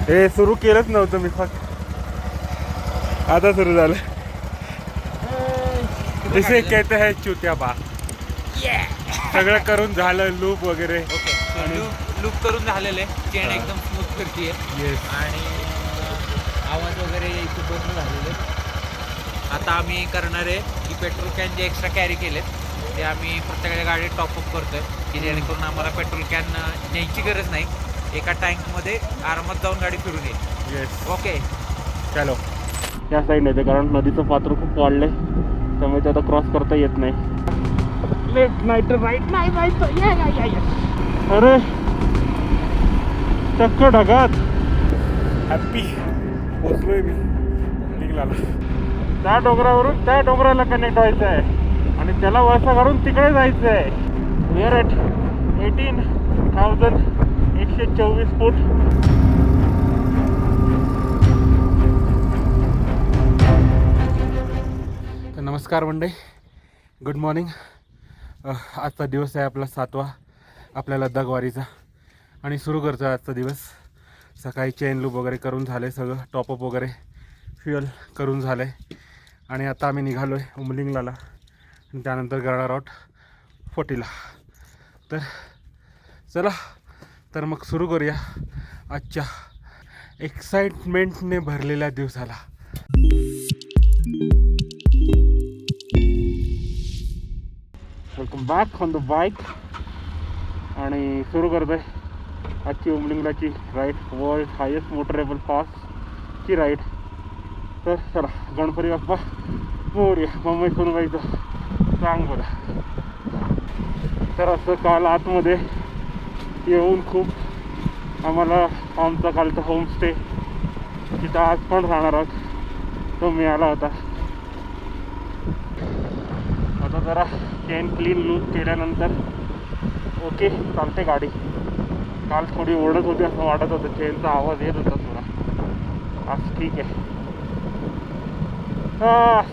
हे सुरू केलंच नव्हतं मी फक्त आता सुरू झालं. इसे कहते हैं चुत्या बा. सगळं करून झालं लूप वगैरे. ओके लूप करून झालेले चेन एकदम स्मूथ फिरतीये आणि आवाज वगैरे इथे बंद झालेले. आता आम्ही करणार आहे की पेट्रोल कॅन जे एक्स्ट्रा कॅरी केलेत ते आम्ही प्रत्येकाच्या गाडीत टॉपअप करतोय की जेणेकरून आम्हाला पेट्रोल कॅन न्यायची गरज नाही. एका टँकमध्ये आरामात जाऊन गाडी फिरून येईल. येस ओके चलो. या साईड येते कारण नदीचं पात्र खूप वाढलंय त्यामुळे ते आता क्रॉस करता येत नाही. लेफ्ट नाही तर राईट नाही जायचं. अरे चक्क ढगात हॅप्पी पोचलोय मी निघाला. त्या डोंगरावरून त्या डोंगराला कनेक्ट व्हायचं आहे आणि त्याला वळसा काढून तिकडे जायचं आहे. वी आर ॲट 18,124 फूट. तर नमस्कार मंडळी, गुड मॉर्निंग. आजचा दिवस आहे आपला 7वा आपल्या लद्दाख वारीचा आणि सुरू करतो आजचा दिवस. सकाळी चेन लूप वगैरे करून झाले, सगळं टॉपअप वगैरे फ्युअल करून झालं आहे आणि आता आम्ही निघालो आहे उमलिंगलाला आणि त्यानंतर करणार आहोत फोटीला. तर चला तर मग सुरू करूया आजच्या एक्साइटमेंटने भरलेल्या दिवसाला. Welcome back on the bike आणि सुरू करतोय आजची उमलिंगलाची राईड, वर्ल्ड हायेस्ट मोटरेबल पासची राईड. तर चला गणपती बाप्पा मोरया, मुंबई सोनबाईचं सांग बोला. तर असं काल आतमध्ये येऊन खूप आम्हाला आमचा कालचा होमस्टे तिथं आज पण राहणार आहोत तो मिळाला होता. आता जरा चेन क्लीन लूप केल्यानंतर ओके चालते गाडी. काल थोडी ओढत होती असं वाटत होतं, चेनचा आवाज येत होता थोडा. आज ठीक आहे.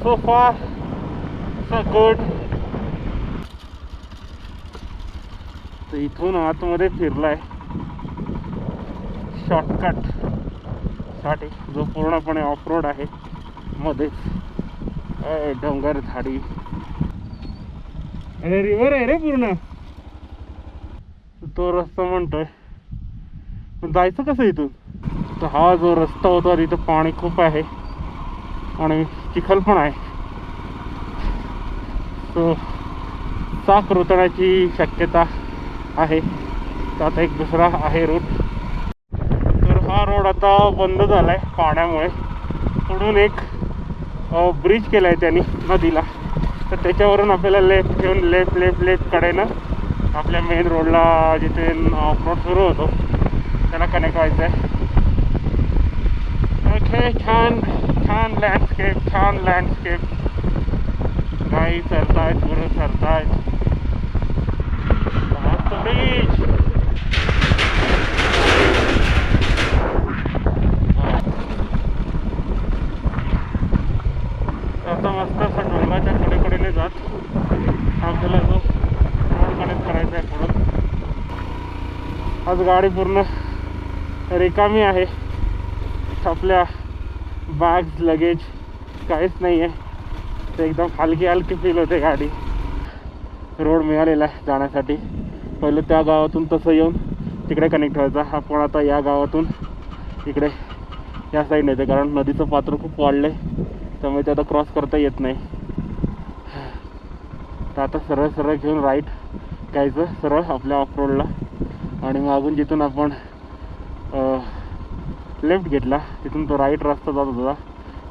सो फार सो गुड. तर इथून आतमध्ये फिरलाय शॉर्टकट साठी जो पूर्णपणे ऑफ रोड आहे. मध्येच डोंगर झाडी, अरे रिव्हर आहे रे पूर्ण. तो रस्ता म्हणतोय पण जायचं कसं इथून. तर हा जो रस्ता होता तिथं पाणी खूप आहे आणि चिखल पण आहे. तो चाक रुतण्याची शक्यता आहे. तर आता एक दुसरा आहे रूट. तर हा रोड आता बंद झाला आहे पाण्यामुळे. पुढून एक ब्रिज केला आहे त्यांनी नदीला. तर त्याच्यावरून आपल्याला लेफ्ट घेऊन लेफ्ट कडेनं आपल्या मेन रोडला जिथे ऑफ रोड सुरू होतो त्याला कनेक्ट व्हायचं आहे. ओके, छान छान लँडस्केप. गाई सरतायत, गुरं सरतायत. मस्त ब्रिज. आता मस्त असं डोंगराच्या कडेकडेने जात आपल्याला जो रोड कनेक्ट करायचा आहे पुढं. आज गाडी पूर्ण रिकामी आहे. आपल्या बॅग्स लगेज काहीच नाही आहे. तर एकदम हलकी फील होते गाडी. रोड मिळालेला आहे जाण्यासाठी. पहिलं त्या गावातून तसं येऊन तिकडे कनेक्ट व्हायचा. आपण आता या गावातून इकडे या साईडने येते कारण नदीचं पात्र खूप वाढलं आहे त्यामुळे ते आता क्रॉस करता येत नाही. तर आता सरळ घेऊन राईट घ्यायचं सरळ आपल्या ऑफ रोडला आणि मागून जिथून आपण लेफ्ट घेतला तिथून तो राईट रस्ता जात होता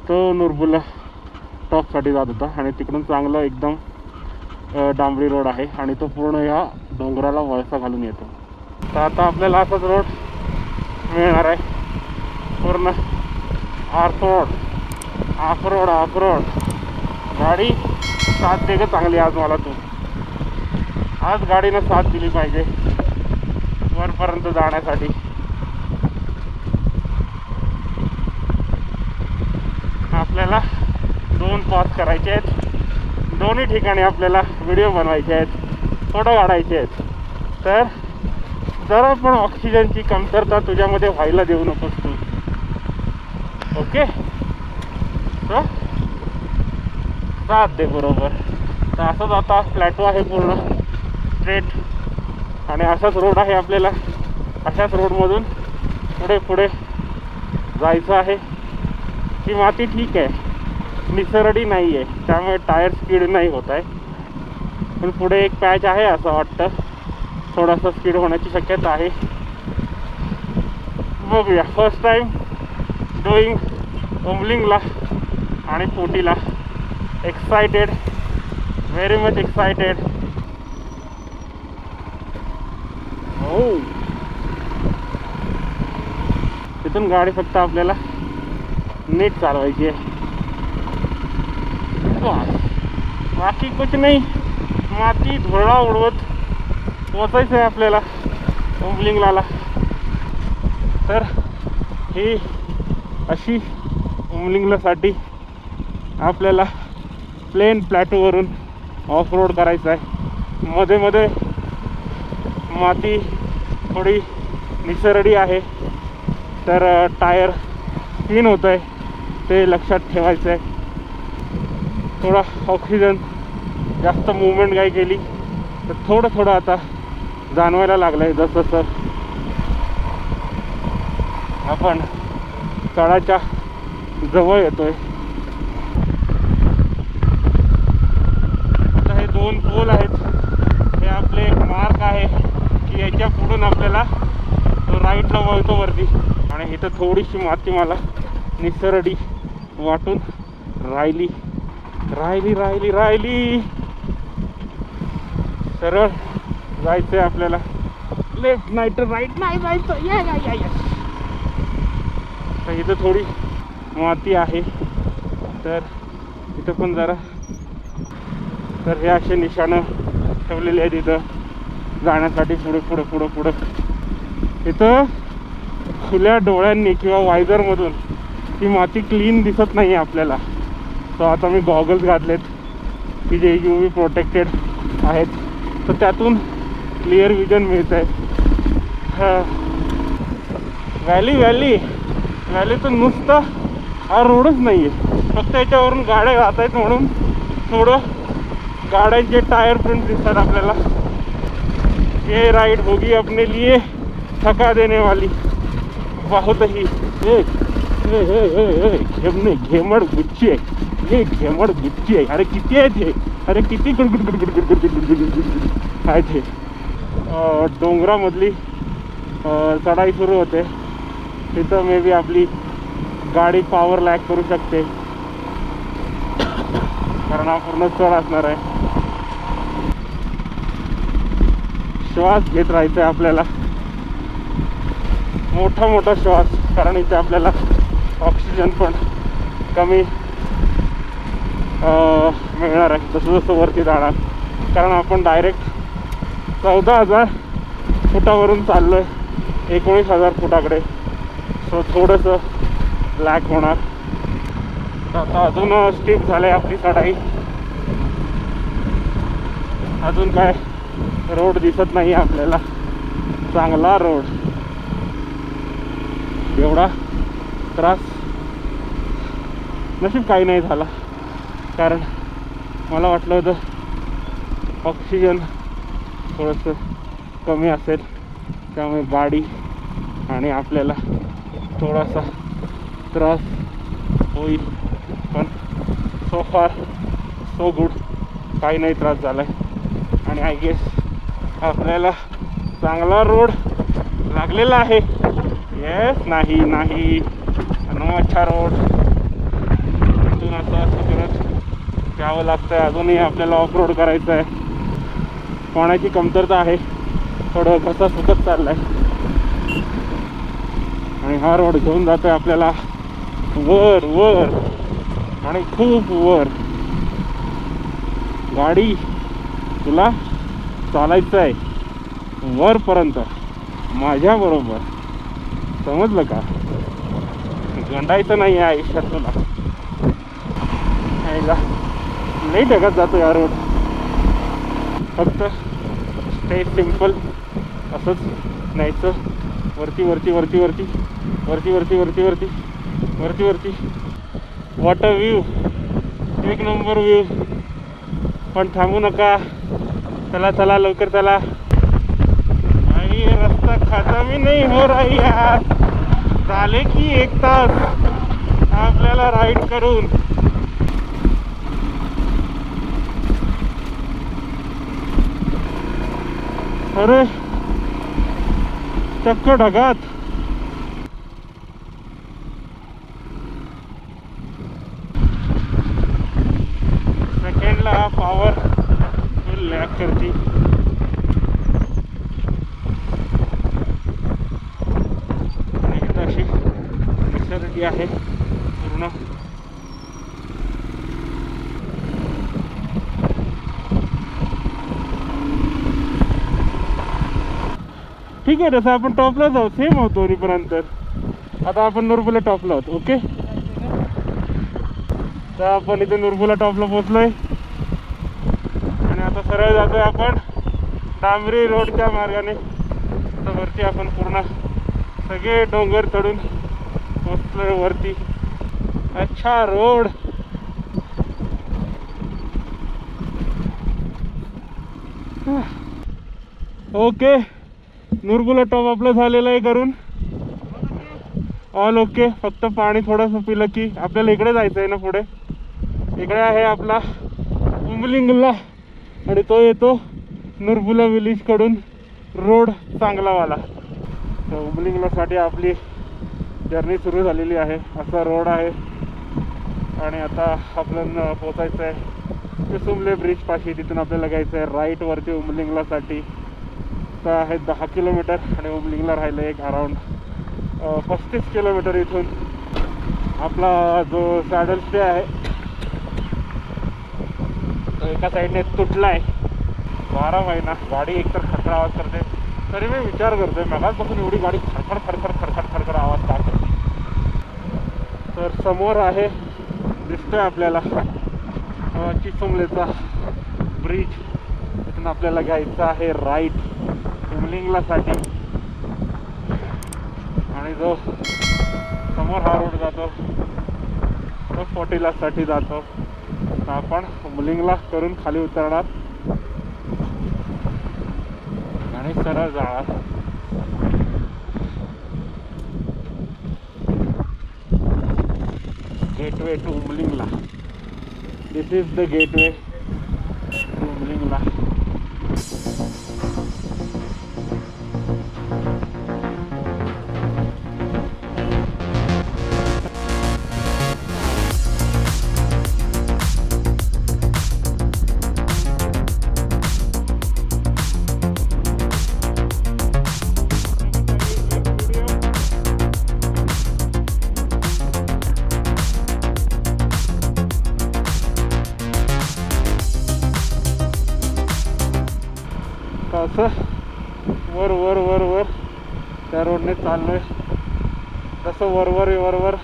तो नुरबुला टॉपसाठी जात होता आणि तिकडून चांगलं एकदम डांबरी रोड आहे आणि तो पूर्ण या डोंगराला वळसा घालून येतो. तर आता आपल्याला असाच रोड मिळणार आहे पूर्ण ऑफ रोड. गाडी साथ दे गं चांगली आज मला. तू आज गाडीनं साथ दिली पाहिजे वरपर्यंत जाण्यासाठी. आपल्याला 2 पास करायचे आहेत. दोन्ही ठिकाणी आपल्याला व्हिडिओ बनवायचे आहेत, फोटो काढायचे आहेत. तर जरा पण ऑक्सिजनची कमतरता तुझ्यामध्ये व्हायला देऊ नकोस तू. ओके हं? साथ दे बरोबर. तर असंच आता प्लॅटो आहे पूर्ण स्ट्रेट आणि असाच रोड आहे आपल्याला. अशाच रोडमधून पुढे पुढे जायचं आहे. ही माती ठीक आहे, निसरडी नाही आहे, त्यामुळे टायर स्पीड नाही होत आहे. पण पुढे एक पॅच आहे असं वाटतं, थोडासा स्पीड होण्याची शक्यता आहे. बघूया. फर्स्ट टाईम डुईंग उमलिंगला आणि Photila. Excited, very much excited. हो, तिथून गाडी फक्त आपल्याला नीट चालवायची आहे, बाकी कुछ नाही. माती धुळा उडवत पोचायचं आहे आपल्याला उमलिंगला. तर ही अशी उमलिंगलासाठी आपल्याला प्लेन प्लॅटोवरून ऑफ रोड करायचं आहे. मध्ये मध्ये माती थोडी निसरडी आहे, तर टायर स्पिन होत आहे, ते लक्षात ठेवायचं आहे. थोडा ऑक्सिजन जास्त मूवमेंट काही केली तर थोडं थोडं आता जाणवायला लागलं आहे. जसं जसं आपण तळाच्या जवळ येतोय. आता हे 2 पोल आहेत, हे आपले एक मार्क आहे की याच्या पुढून आपल्याला राईटला वळतो वरती. आणि इथं थोडीशी माती मला निसरडी वाटून राहिली. सरळ जायचं आहे आपल्याला, लेफ्ट नाही तर राईट नाही जायचं. या. तर इथं थोडी माती आहे, तर इथं पण जरा, तर हे असे निशाणं ठेवलेले आहेत इथं जाण्यासाठी. पुढे इथं खुल्या डोळ्यांनी किंवा वायझरमधून ती माती क्लीन दिसत नाही आहे आपल्याला. तर आता मी गॉगल्स घातलेत की जे UV प्रोटेक्टेड आहेत, तर त्यातून क्लिअर विजन मिळत आहे. व्हॅली तर नुसतं हा रोडच नाही आहे, फक्त याच्यावरून गाड्या जात आहेत म्हणून थोडं गाड्यांचे टायर प्रिंट दिसतात आपल्याला. ये राइड होगी अपने लिए थका देने वाली बहुत ही. घेमड गुच्ची आहे, हे घेमड गुच्ची आहे. अरे किती आहेत हे, अरे किती गुडगुड आहेत हे. डोंगरामधली चढाई सुरू होते, तिथं मे बी आपली गाडी पॉवर लॅक करू शकते, कारण हा पूर्ण चढ असणार आहे. श्वास घेत राहायचं आहे आपल्याला, मोठा श्वास, कारण इथे आपल्याला ऑक्सिजन पण कमी मिळणार आहे जसं जसं वरती जाणार. कारण आपण डायरेक्ट 14,000 फुटावरून चाललो आहे 19,000 फुटाकडे. सो थोडंसं लॅक होणार. आता अजून स्टीप झालं आपली चढाई. अजून काय रोड दिसत नाही आपल्याला, चांगला रोड. एवढा त्रास नशीब काही नाही झाला, कारण मला वाटलं होतं ऑक्सिजन थोडंसं कमी असेल, त्यामुळे गाडी आणि आपल्याला थोडासा त्रास होईल. पण सो फार सो गुड, काही नाही त्रास झाला आहे. आणि आय गेस आपल्याला चांगला रोड लागलेला आहे. येस, नाही अच्छा रोड. इथून असं करत यावं लागतं आहे. अजूनही आपल्याला ऑफ रोड करायचं आहे. पाण्याची कमतरता आहे, थोडं घसा सुकत चालला आहे. आणि हा रोड घेऊन जातो आहे आपल्याला वर आणि खूप वर. गाडी तुला चालायचं आहे वरपर्यंत माझ्याबरोबर, समजलं का? गंडायचं नाही आहे आयुष्यात तुला. नाही ढगत जातो या रोड. फक्त स्टे सिम्पल असंच न्यायचं. वरती वरती वरती. वॉट अ व्ह्यू, एक नंबर व्ह्यू. पण थांबू नका, चला चला लवकर चला. भाई रस्ता खतम ही नहीं हो रही यार. झाले की 1 तास आपल्याला राईड करून. अरे चक्क ढगात. सेकंडला पॉवर फुल लॅग करती. आणि इथं अशी विसरती आहे पूर्ण. ठीक आहे, तसं आपण टॉपलाच आहोत, सेम आहोत दोन्हीपर्यंत. आता आपण नुरबुला टॉपला आहोत. ओके, तर आपण इथे नुरबुला टॉपला पोहोचलोय आणि आता सरळ जातोय आपण डांबरी रोडच्या मार्गाने. तर वरती आपण पूर्ण सगळे डोंगर चढून पोहोचलोय वरती. अच्छा रोड. ओके, नुरबुला टॉप आपलं झालेलं आहे करून. All okay. फक्त पाणी थोडंसं पिलं की आपल्याला इकडे जायचं आहे ना पुढे. इकडे आहे आपला उमलिंगला आणि तो येतो नुरबुला विलेजकडून रोड चांगलावाला. तर उमलिंगलासाठी आपली जर्नी सुरू झालेली आहे. असा रोड आहे आणि आता आपल्याला पोचायचं आहे पिसुमले ब्रिज पाशी. तिथून आपल्याला घ्यायचं आहे राईटवरती उमलिंगलासाठी. तर आहे 10 किलोमीटर आणि उमलिंगला राहिलं एक अराऊंड 35 किलोमीटर. इथून आपला जो सॅडल स्टे आहे तो एका साईडने तुटला आहे. 12 महिना गाडी एकतर खडखड आवाज करते. तरी मी विचार करतोय मगाचपासून एवढी गाडी खडखड खडखड खडखड खडखड आवाज का करते. तर समोर आहे, दिसतोय आपल्याला चिसुमलेचा ब्रिज. तिथून आपल्याला घ्यायचं आहे राईट उमलिंगलासाठी. आणि जो समोर हा रोड जातो तो फोर्टिलासाठी जातो. तर आपण उमलिंगला करून खाली उतरणार आणि सरळ जाणार. Gateway to Umlingla. This is the gateway to Umlingla. असं वर वर वर वर त्या रोडने चाललोय. तसं वरवर वरवर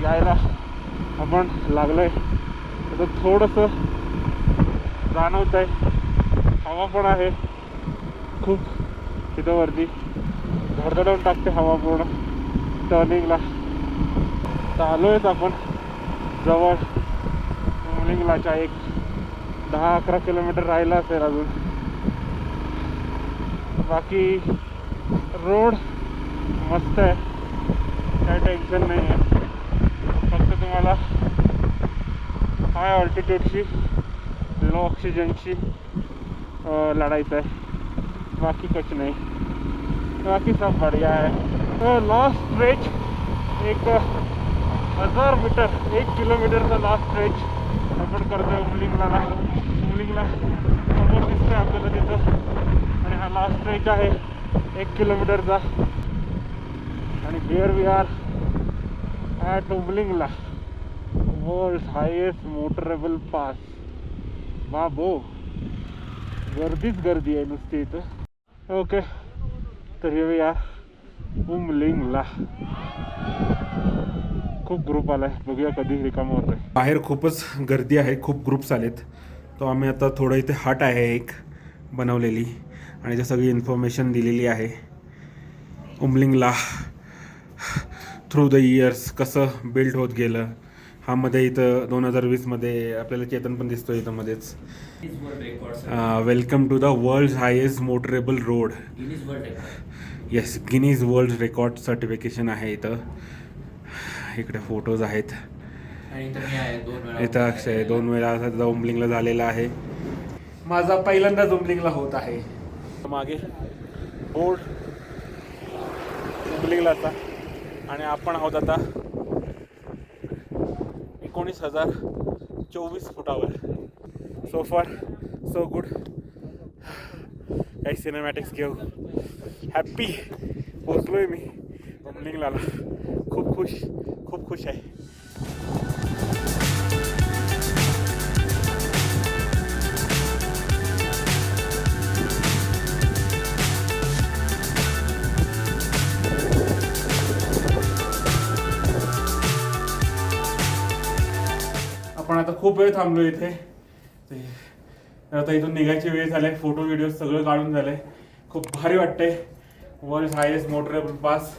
यायला आपण लागलोय. तर थोडंसं जाणवत आहे, हवा पण आहे खूप तिथं वरती. धडधडवून टाकते हवा पूर्ण टर्निंगला. तर आलोयच आपण जवळ उमलिंगलाच्या. एक 10-11 किलोमीटर राहिला असेल अजून. बाकी रोड मस्त आहे, काही टेन्शन नाही आहे. फक्त तुम्हाला हाय ऑल्टिट्यूडशी लो ऑक्सिजनशी लढायचं आहे. बाकी कुछ नाही, बाकी सब बढ़िया है. तो लास्ट स्ट्रेच एक 1000 मीटर, 1 किलोमीटरचा लास्ट स्ट्रेच आपण करतोय उमलिंगला. उमलिंगला समोर दिसतोय आपल्याला तिथं. आणि हा लास्ट स्ट्रेच आहे 1 किलोमीटरचा. आणि here we are at Umling La, world highest motorable pass. बाबो, गर्दीच गर्दी आहे नुसती इथं. ओके, तर हिअर वी आर उमलिंगला. खूप ग्रुप आलाय, बघूया कधी रिकामं होतंय. बाहेर खूपच गर्दी आहे, खूप ग्रुप्स आलेत. तो आम्ही आता थोडं इथे हट आहे एक बनवलेली आणि जे सगळी इन्फॉर्मेशन दिलेली आहे. उमलिंगला थ्रू द इयर्स कसं बिल्ड होत गेलं. हा मध्ये इथं 2020मध्ये आपल्याला चेतन पण दिसतो इथं मध्येच. Welcome to the world highest motorable road. Yes, Guinness world record certification आहे इथं. इकडे फोटोज आहेत. इथं अक्षय 2 वेळा जुमलिंगला झालेला आहे. माझा पहिल्यांदा जुमलिंगला होत आहे. मागे बोर्ड जुमलिंगलाचा आणि आपण आहोत आता 19,024 फुटावर. सो फार सो गुड. काही सिनेमॅटिक्स घेऊ. हॅप्पी पोचलोय मी जुमलिंगला. खूप खुश आहे. आपण आता खूप वेळ थांबलो इथे. आता इथून निघायची वेळ झाली. फोटो व्हिडिओ सगळं काढून झालंय. खूप भारी वाटतंय. वर्ल्ड हायेस्ट मोटरेबल पास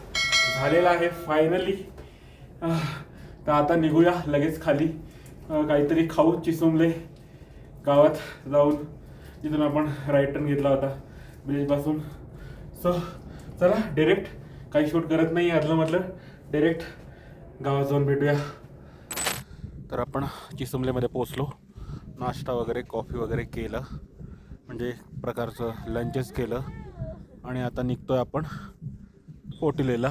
झालेला आहे फायनली. तर आता निघूया लगेच खाली. काहीतरी खाऊ चिसुमले गावात जाऊन, जिथून आपण राईट टर्न घेतला होता ब्रिजपासून. सो चला डायरेक्ट काही शूट करत नाही आदलं म्हटलं, डायरेक्ट गावात जाऊन भेटूया. तर आपण चिसुमलेमध्ये पोचलो. नाश्ता वगैरे कॉफी वगैरे केलं, म्हणजे एक प्रकारचं लंचच केलं. आणि आता निघतोय आपण पोटिलेला.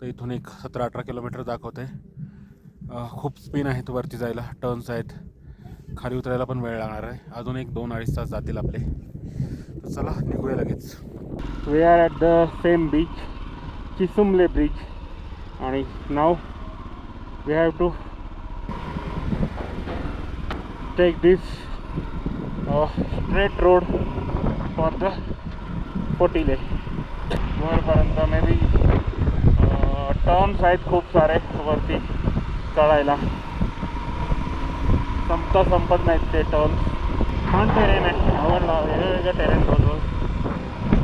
तर इथून एक 17-18 किलोमीटर दाखवते. खूप स्पिन आहेत वरती जायला, टर्न्स आहेत. खाली उतरायला पण वेळ लागणार आहे. अजून 1-2-2.5 तास जातील आपले. तर चला निघूया लगेच. We are at the same beach, Chisumle bridge. आणि now we have to take this straight road for the Photila. वरपर्यंत मे बी टर्न्स आहेत खूप सारे वरती चढायला. संपत नाहीत ते टर्न्स. छान टेरेन आहे, आवडला. वेगवेगळं टेरेन रोज.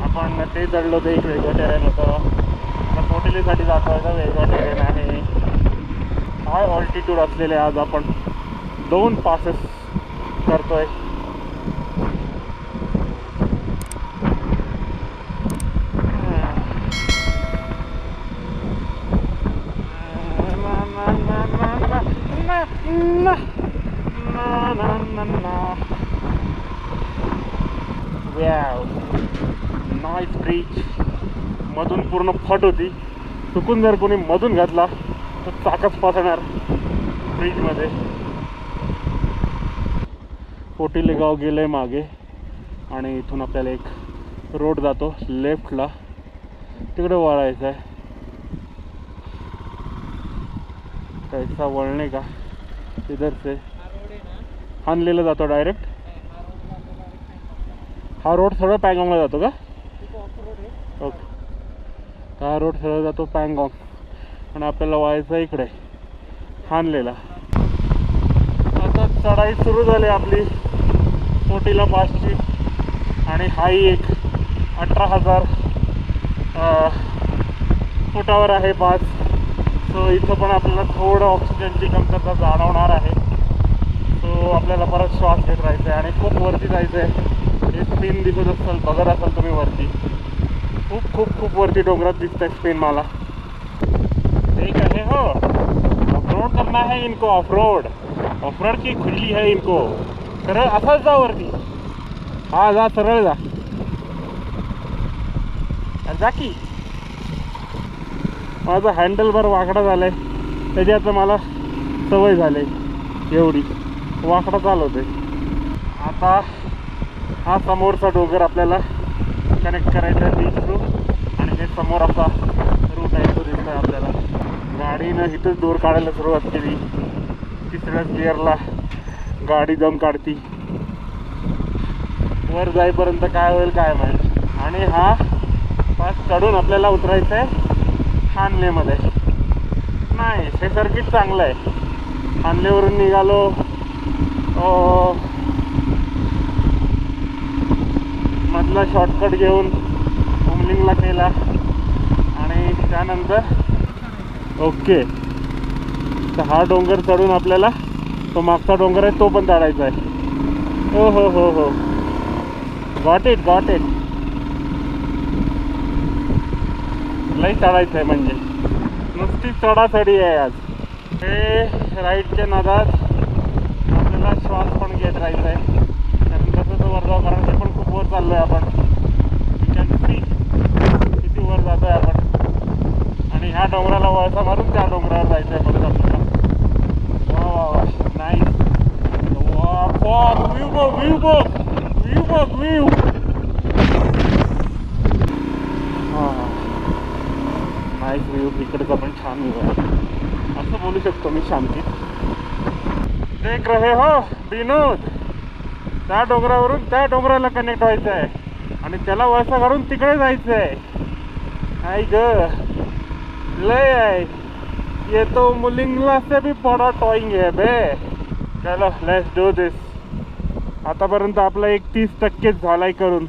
आपण ते चढलो ते एक वेगळं टेरेन होतं. तर पोटिलेसाठी जातो तर वेगळं टेरेन आहे. हाय ऑल्टिट्यूड असलेले आज आपण 2 पासेस करतोय. Nice bridge. मधून पूर्ण फट होती. चुकून जर कोणी मधून घातला तर चाकच पासणार ब्रिजमध्ये. पोटिले गाव गेलंय मागे. आणि इथून आपल्याला एक रोड जातो लेफ्टला, तिकडे वळायचं आहे. कैसा वळणे का इधर से हानलेला जातो डायरेक्ट. हा रोड सरळ पँगॉंगला जातो का? ओके, हा रोड सरळ जातो पँगॉंग. आणि आपल्याला व्हायचं इकडे हानलेला. आता चढाई सुरू झाली आपली पोटिला पासची. आणि हाही एक 18,000 फुटावर आहे पास. सो इथं पण आपल्याला थोडं ऑक्सिजनची कमतरता जाणवणार आहे. सो आपल्याला परत श्वास घेत राहायचं आहे. आणि खूप वरती जायचं आहे. हे स्पिन दिसत असाल, बघत असाल तुम्ही वरती. खूप वरती डोंगरात दिसतंय स्पिन मला. ठीक आहे हो, ऑफरोड करना है इनको. ऑफरोड की खुजली है इनको. सरळ असाच जा वरती. हा जा, सरळ जा की. माझा हँडल बार वाकडा झालाय, त्याची आता मला सवय झाली एवढी वाकडा चालवते. आता हा समोरचा डोंगर आपल्याला कनेक्ट करायचा आहे बीच थ्रू. आणि हे समोर असा रूट आहे तो दिसतोय आपल्याला. गाडीनं इथंच दोर काढायला सुरुवात केली. 3ऱ्याच गिअरला गाडी दम काढती. वर जाईपर्यंत काय होईल काय माहिती. आणि हा पास चढून आपल्याला उतरायचं आहे हानलेमध्ये. नाही, हे सर्किट चांगलं आहे. हानलेवरून निघालो, मधला शॉर्टकट घेऊन जुमलिंगला केला. आणि त्यानंतर ओके, तर हा डोंगर चढून आपल्याला तो मागचा डोंगर आहे तो पण चढायचा आहे. हो हो हो हो, गॉट इट गॉट इट. लई चढायचं आहे म्हणजे नुसती चढाचढी आहे आज. हे राईडच्या नादात आपल्याला श्वास पण घेत राहायचा आहे, कारण तसं वर जाऊ, कारण हे पण खूप वर चाललो आहे आपण. किती वर जातो आहे आपण, आणि ह्या डोंगराला वळसा मारून त्या डोंगरावर जायचं आहे परत आपल्याला. वा वा वा, नाही वा फॉग, व्ह्यू बघ व्ह्यू बघ व्ह्यू बघ व्ह्यू. हां, नाईस व्ह्यू. इकडचा पण छान व्ह्यू आहे असं बोलू शकतो मी शांतीत. देख रहे हो विनोद, त्या डोंगरावरून त्या डोंगराला कनेक्ट व्हायचं आहे आणि त्याला वळसा काढून तिकडे जायचं आहे. आई ग लय आहे ये, तो मुलिंगला से भी बड़ा टॉइंग है बे. चलो लेट्स डू दिस. आतापर्यंत आपला 31% झालाय करून,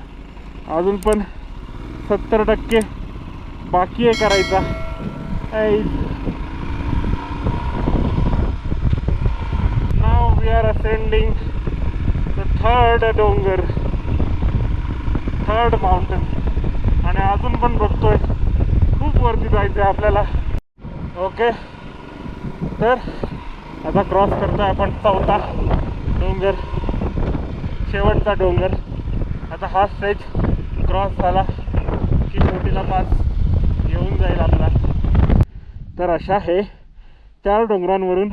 अजून पण 70% बाकी आहे करायचा. Now we are ascending the third डोंगर, थर्ड माउंटन. आणि अजून पण बघतोय खूप वरती जायचं आहे आपल्याला. ओके, तर आता क्रॉस करतोय आपण चौथा डोंगर, शेवटचा डोंगर. आता हा स्ट्रेच क्रॉस झाला की छोटीला पास येऊन जाईल आपला. तर अशा हे 4 डोंगरांवरून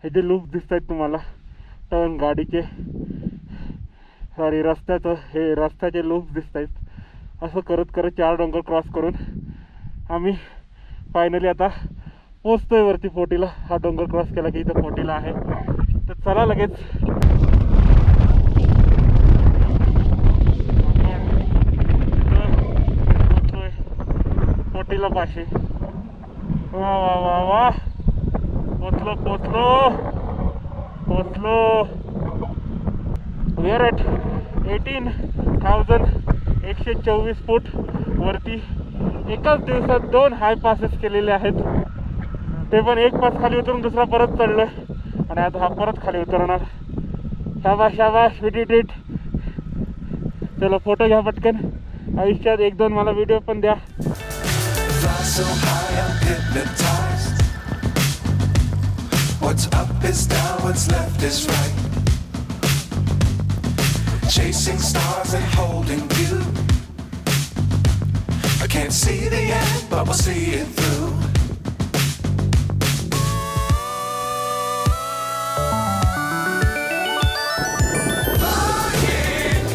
हे जे लूप दिसत आहेत तुम्हाला, टर्न गाडीचे सॉरी रस्त्याचं, हे रस्त्याचे लूप दिसत आहेत. असं करत करत 4 डोंगर क्रॉस करून आम्ही फायनली आता पोचतोय वरती 40ला. हा डोंगर क्रॉस केला की इथं 40ला आहे. तर चला लगेच पोचतोय 40ला पाशी. वा वा वा वा, पोचलो पोचलो पोचलो. वी आर ॲट 18,124 फूट वरती. एकाच दिवसात 2 हाय पासेस केलेले आहेत, ते पण एक पास खाली उतरून दुसरा परत चढलोय आणि आता हा परत खाली उतरणार. शाबाश शाबाश, वी डिड इट. चलो फोटो घ्या पटकन. आयुष्यात 1-2 मला व्हिडिओ पण द्या. What's up is down, what's left is right. Chasing stars and holding you. I can't see the end, but we'll see it through. Flying,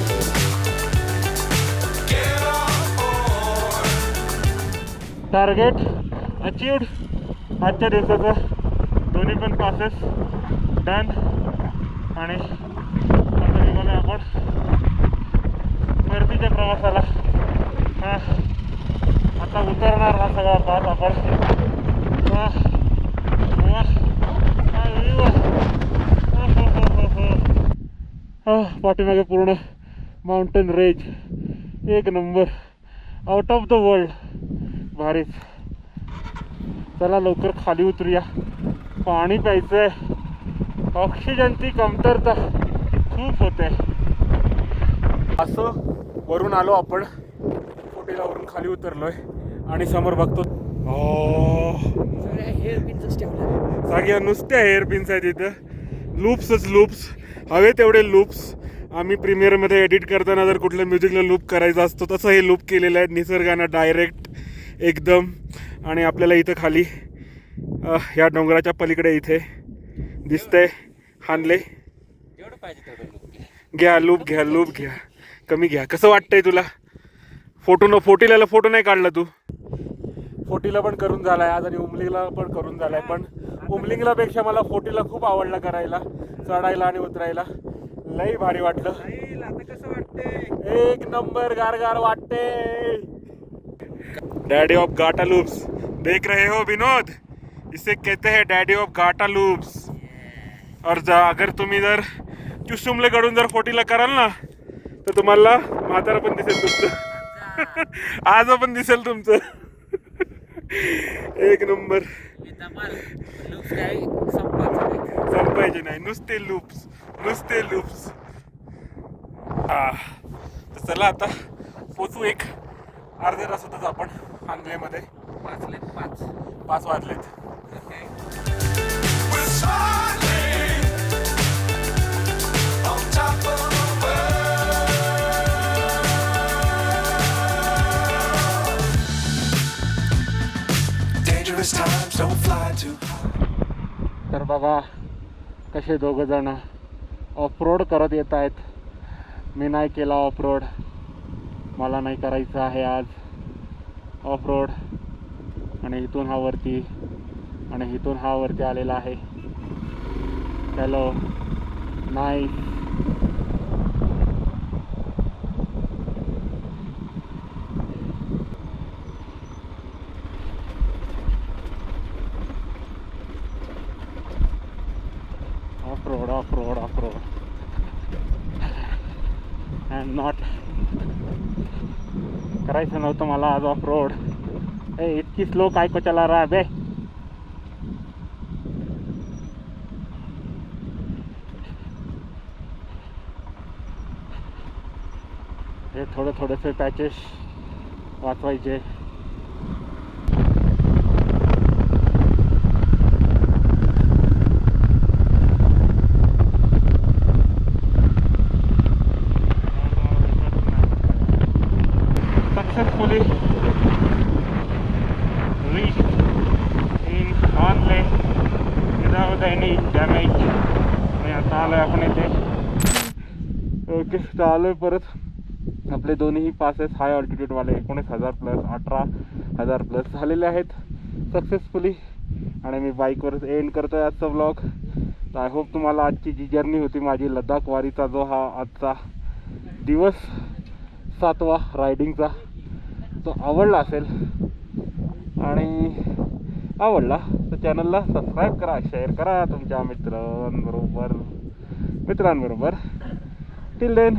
get on board. Target achieved. आजच्या दिवसाचं दोन्ही पण पासेस डन. आणि आता निघालो आपण परतीच्या प्रवासाला. आता उतरणार हा सगळा पास आपण. पाठीमागे पूर्ण माउंटेन रेंज, एक number, out of the world, भारीच. चला लवकर खाली उतरूया, पाणी प्यायचंय. ऑक्सिजनची कमतरता खूप होते. असं वरून आलो आपण, 40ला वरून खाली उतरलोय आणि समोर बघतो सगळ्या नुसत्या हेअरपिन्स आहेत इथं. लूप्सच लूप्स, हवे तेवढे लूप्स. आम्ही प्रीमियरमध्ये एडिट करताना जर कुठल्या म्युझिकला लूप करायचं असतो तसं हे लूप केलेलं आहे निसर्गानं डायरेक्ट एकदम. आणि आपल्याला इथं खाली ह्या डोंगराच्या पलीकडे इथे दिसतंय हानले. घ्या लूप घ्या लूप घ्या, कमी घ्या. कसं वाटतंय तुला? फोर्टीला फोटो नाही काढला तू? 40ला पण करून झालाय आज आणि उमलिंगला पण करून झालाय. पण उमलिंगला पेक्षा मला 40ला खूप आवडला करायला, चढायला आणि उतरायला. लई भारी वाटलं. आता कसं वाटतंय? एक नंबर गारगार वाटते. डैडी ऑफ घाटा लूप्स देख रहे हो विनोद, इसे कहते हैं डैडी ऑफ घाटा लूप्स. और अगर तुम्ही जर चुसुमले कडून जर 40ला कराल ना तर तुम्हाला म्हातारा पण दिसेल तुमचं, आज पण दिसेल तुमचं. एक नंबर. की धमाल लूप्स काय संपायचं नाही. संपायचे नाही, नुसते लूप्स. तर चला आता पोचू एक अर्ध्या तासातच आपण हानलेमध्ये. 5 वाजलेत. We're smiling on top of the world. Dangerous times don't fly too high. तर बघा कसे दोघं जण ऑफरोड करत येत आहेत. मी नाही केला ऑफरोड, मला नाही करायचं आहे आज ऑफरोड. आणि इथून हा वरती आणि इथून हा वरती आलेला आहे. चलो नाईस. ऑफरोड अँड नॉट करायचं नव्हतं मला आज ऑफरोड. इतकी स्लो काय को चला रहा है बे. हे थोडेसे पॅचेस वाचवायचे. Successfully reached in Hanle without any damage. आणि आता आलोय आपण इथे. ओके, तर आलोय परत. आपले दोन्ही पासेस हाय ऑल्टिट्यूडवाले 19,000 प्लस 18,000 प्लस झालेले आहेत सक्सेसफुली. आणि मी बाईकवरच एंड करतोय आजचा व्लॉग. तर आय होप तुम्हाला आजची जी जर्नी होती माझी लडाख वारीचा, जो हा आजचा दिवस 7वा रायडिंगचा, तो आवडला असेल. आणि आवडला तर चॅनलला सबस्क्राईब करा, शेअर करा तुमच्या मित्रांबरोबर. Till then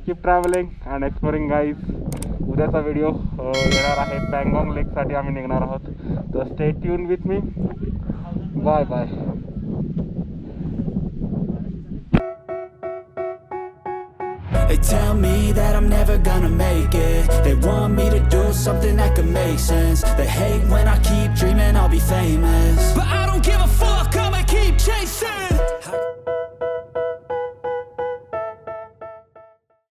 keep travelling and exploring guys. उद्याचा व्हिडिओ येणार आहे. पँगॉंग लेकसाठी आम्ही निघणार आहोत. तर stay tune with me. Bye bye. They tell me that I'm never gonna make it. They want me to do something that could make sense. They hate when I keep dreaming I'll be famous, but I don't give a fuck.